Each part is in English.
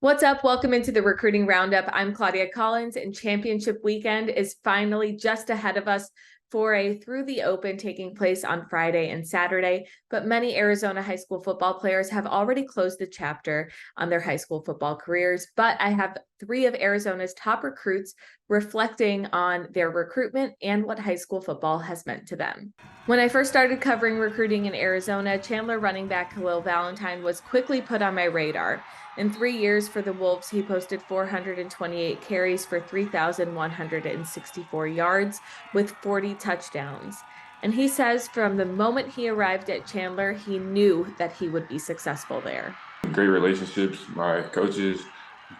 What's up? Welcome into the Recruiting Roundup. I'm Claudia Collins, and championship weekend is finally just ahead of us for a Through the Open taking place on Friday and Saturday. But many Arizona high school football players have already closed the chapter on their high school football careers. But I have three of Arizona's top recruits reflecting on their recruitment and what high school football has meant to them. When I first started covering recruiting in Arizona, Chandler running back Khalil Valentine was quickly put on my radar. In 3 years for the Wolves, he posted 428 carries for 3,164 yards with 40 touchdowns. And he says from the moment he arrived at Chandler, he knew that he would be successful there. Great relationships. My coaches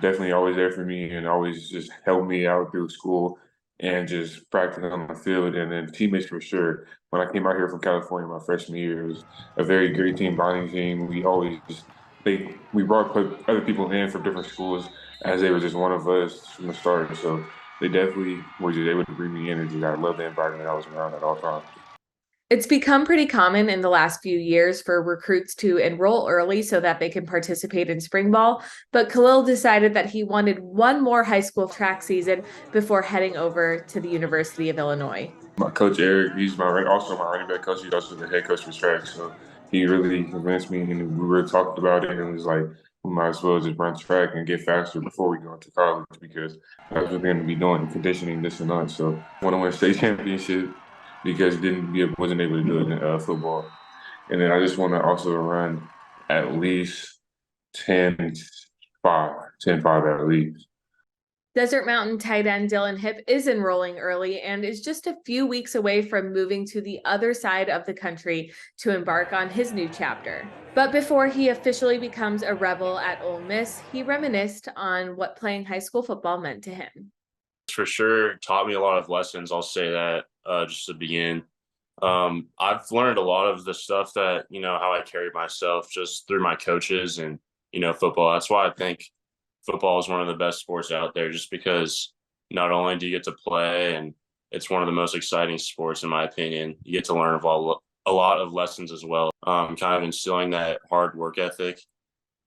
definitely always there for me and always just helped me out through school and just practicing on the field. And then teammates for sure. When I came out here from California my freshman year, it was a very great team bonding team. We brought other people in from different schools as they were just one of us from the start. So they definitely were just able to bring me energy. I love the environment I was around at all times. It's become pretty common in the last few years for recruits to enroll early so that they can participate in spring ball, but Khalil decided that he wanted one more high school track season before heading over to the University of Illinois. My coach Eric, he's also my running back coach. He's also the head coach for track. So he really convinced me, and we were talking about it, and it was like we might as well just run track and get faster before we go into college because that's what we're going to be doing, conditioning this and that. So I want to win a state championship because wasn't able to do it in football, and then I just want to also run at least 10-5, 10-5 at least. Desert Mountain tight end Dylan Hipp is enrolling early and is just a few weeks away from moving to the other side of the country to embark on his new chapter. But before he officially becomes a Rebel at Ole Miss, he reminisced on what playing high school football meant to him. For sure, taught me a lot of lessons. I'll say that just to begin. I've learned a lot of the stuff that, how I carry myself just through my coaches and, football. That's why I think football is one of the best sports out there, just because not only do you get to play, and it's one of the most exciting sports in my opinion, you get to learn a lot of lessons as well. Kind of instilling that hard work ethic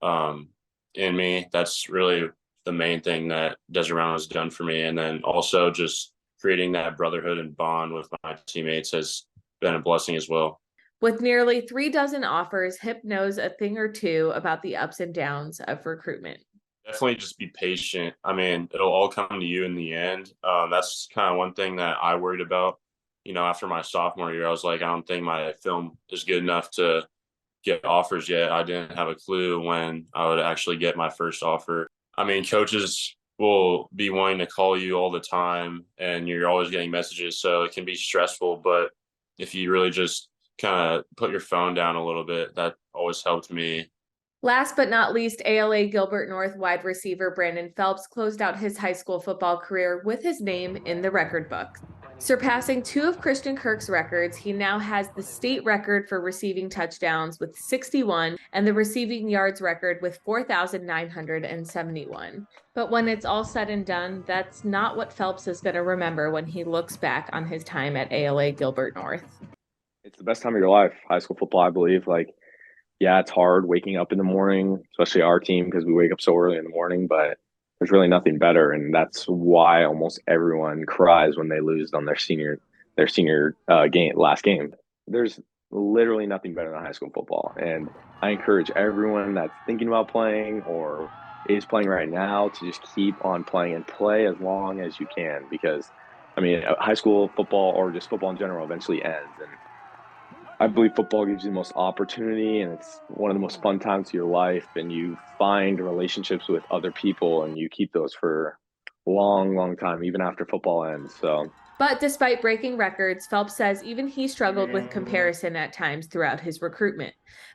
in me. That's really the main thing that Desert Mountain has done for me. And then also just creating that brotherhood and bond with my teammates has been a blessing as well. With nearly 36 offers, Hipp knows a thing or two about the ups and downs of recruitment. Definitely just be patient. I mean, it'll all come to you in the end. That's kind of one thing that I worried about. After my sophomore year, I was like, I don't think my film is good enough to get offers yet. I didn't have a clue when I would actually get my first offer. I mean, coaches will be wanting to call you all the time and you're always getting messages. So it can be stressful, but if you really just kind of put your phone down a little bit, that always helped me. Last but not least, ALA Gilbert North wide receiver Brandon Phelps closed out his high school football career with his name in the record book. Surpassing two of Christian Kirk's records, he now has the state record for receiving touchdowns with 61 and the receiving yards record with 4,971. But when it's all said and done, that's not what Phelps is going to remember when he looks back on his time at ALA Gilbert North. It's the best time of your life, high school football, I believe. Yeah, it's hard waking up in the morning, especially our team because we wake up so early in the morning, but there's really nothing better. And that's why almost everyone cries when they lose on their senior last game. There's literally nothing better than high school football. And I encourage everyone that's thinking about playing or is playing right now to just keep on playing and play as long as you can, because high school football or just football in general eventually ends. And I believe football gives you the most opportunity, and it's one of the most fun times of your life, and you find relationships with other people and you keep those for a long, long time, even after football ends. But despite breaking records, Phelps says even he struggled with comparison at times throughout his recruitment.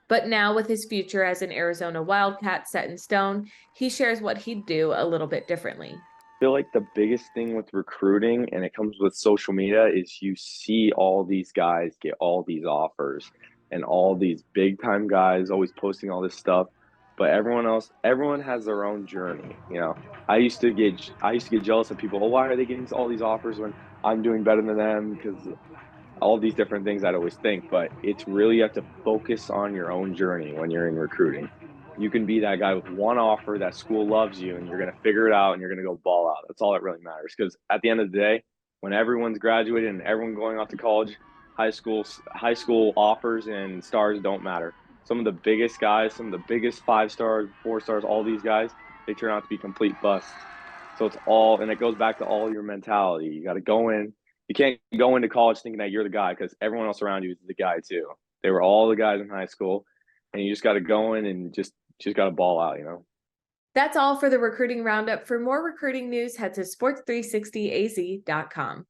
But now with his future as an Arizona Wildcat set in stone, he shares what he'd do a little bit differently. I feel like the biggest thing with recruiting, and it comes with social media, is you see all these guys get all these offers and all these big time guys always posting all this stuff, but everyone has their own journey. I used to get jealous of people. Oh, why are they getting all these offers when I'm doing better than them? Because all these different things I'd always think, but it's really, you have to focus on your own journey when you're in recruiting. you can be that guy with one offer that school loves you, and you're going to figure it out and you're going to go ball out. That's all that really matters. Because at the end of the day, when everyone's graduated and everyone going off to college, high school offers and stars don't matter. Some of the biggest guys, some of the biggest 5 stars, 4 stars, all these guys, they turn out to be complete busts. So it's all, and it goes back to all your mentality. You got to go in. You can't go into college thinking that you're the guy, because everyone else around you is the guy too. They were all the guys in high school, and you just got to go in and just got to ball out, you know? That's all for the recruiting roundup. For more recruiting news, head to sports360az.com.